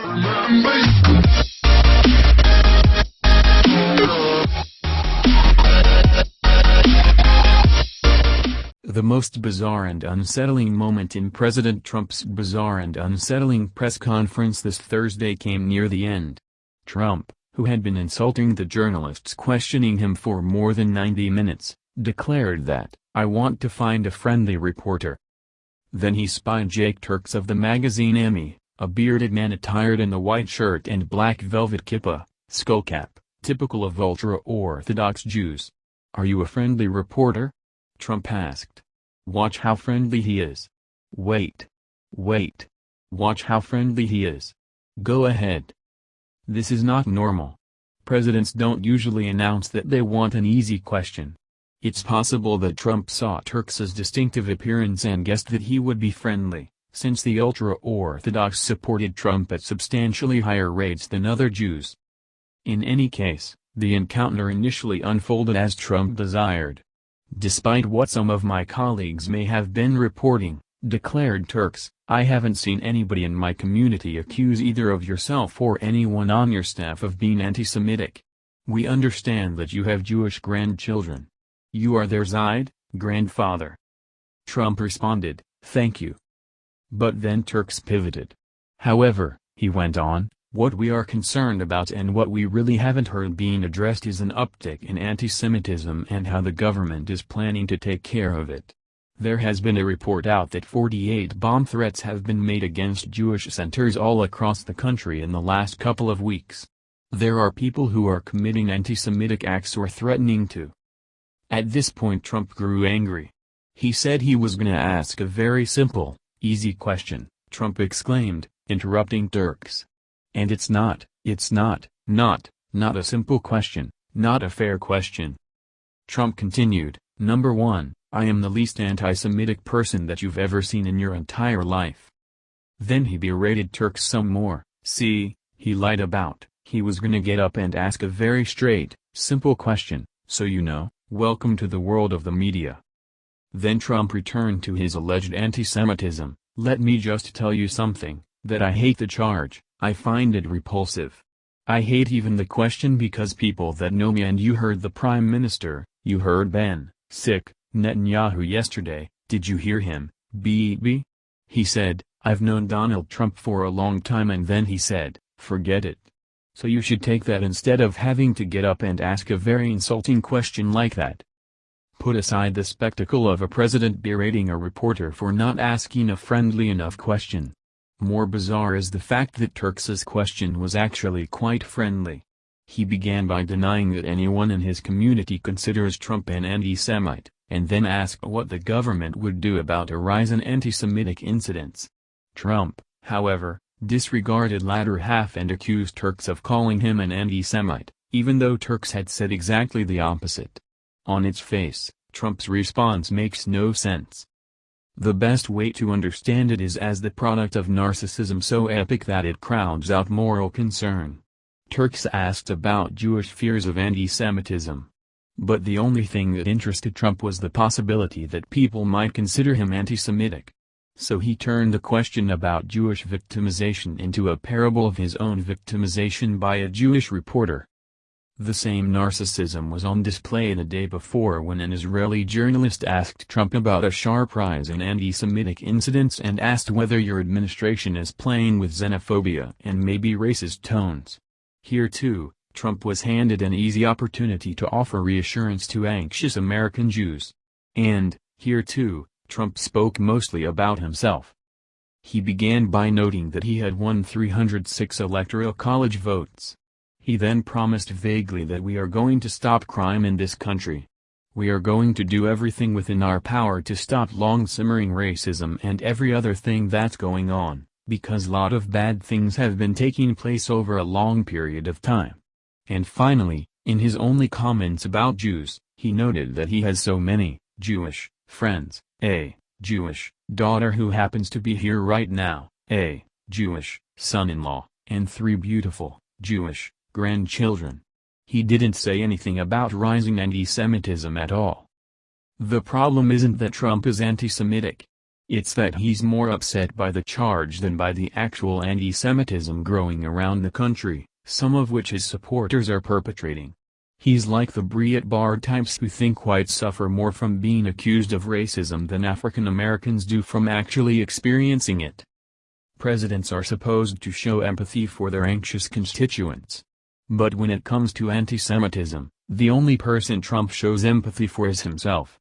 The most bizarre and unsettling moment in President Trump's bizarre and unsettling press conference this Thursday came near the end. Trump, who had been insulting the journalists questioning him for more than 90 minutes, declared that, "I want to find a friendly reporter." Then he spied Jake Turks of the magazine Emmy, a bearded man attired in a white shirt and black velvet kippah, skullcap, typical of ultra-Orthodox Jews. "Are you a friendly reporter?" Trump asked. "Watch how friendly he is. Wait. Watch how friendly he is. Go ahead." This is not normal. Presidents don't usually announce that they want an easy question. It's possible that Trump saw Turks's distinctive appearance and guessed that he would be friendly, since the ultra-Orthodox supported Trump at substantially higher rates than other Jews. In any case, the encounter initially unfolded as Trump desired. "Despite what some of my colleagues may have been reporting," declared Turks, "I haven't seen anybody in my community accuse either of yourself or anyone on your staff of being anti-Semitic. We understand that you have Jewish grandchildren. You are their Zayed, grandfather." Trump responded, "Thank you." But then Turks pivoted. "However," he went on, "what we are concerned about and what we really haven't heard being addressed is an uptick in anti-Semitism and how the government is planning to take care of it. There has been a report out that 48 bomb threats have been made against Jewish centers all across the country in the last couple of weeks. There are people who are committing anti-Semitic acts or threatening to." At this point Trump grew angry. He said he was gonna ask a very simple, easy question, Trump exclaimed, interrupting Turks. "And it's not a simple question, not a fair question." Trump continued, "Number 1, I am the least anti-Semitic person that you've ever seen in your entire life." Then he berated Turks some more. See, he lied about, he was gonna get up and ask a very straight, simple question, so welcome to the world of the media. Then Trump returned to his alleged anti-Semitism. "Let me just tell you something, that I hate the charge, I find it repulsive. I hate even the question because people that know me and you heard the Prime Minister, you heard Ben, Netanyahu yesterday, did you hear him, Bibi? He said, I've known Donald Trump for a long time and then he said, forget it. So you should take that instead of having to get up and ask a very insulting question like that. Put aside the spectacle of a president berating a reporter for not asking a friendly enough question. More bizarre is the fact that Turks's question was actually quite friendly. He began by denying that anyone in his community considers Trump an anti-Semite, and then asked what the government would do about a rise in anti-Semitic incidents. Trump, however, disregarded latter half and accused Turks of calling him an anti-Semite, even though Turks had said exactly the opposite. On its face, Trump's response makes no sense. The best way to understand it is as the product of narcissism so epic that it crowds out moral concern. Turks asked about Jewish fears of anti-Semitism. But the only thing that interested Trump was the possibility that people might consider him anti-Semitic. So he turned the question about Jewish victimization into a parable of his own victimization by a Jewish reporter. The same narcissism was on display the day before when an Israeli journalist asked Trump about a sharp rise in anti-Semitic incidents and asked whether your administration is playing with xenophobia and maybe racist tones. Here too, Trump was handed an easy opportunity to offer reassurance to anxious American Jews. And, here too, Trump spoke mostly about himself. He began by noting that he had won 306 electoral college votes. He then promised vaguely that we are going to stop crime in this country. We are going to do everything within our power to stop long-simmering racism and every other thing that's going on, because a lot of bad things have been taking place over a long period of time. And finally, in his only comments about Jews, he noted that he has so many Jewish friends, a Jewish daughter who happens to be here right now, a Jewish son-in-law, and 3 beautiful Jewish grandchildren. He didn't say anything about rising anti-Semitism at all. The problem isn't that Trump is anti-Semitic. It's that he's more upset by the charge than by the actual anti-Semitism growing around the country, some of which his supporters are perpetrating. He's like the Breitbart types who think whites suffer more from being accused of racism than African Americans do from actually experiencing it. Presidents are supposed to show empathy for their anxious constituents. But when it comes to anti-Semitism, the only person Trump shows empathy for is himself.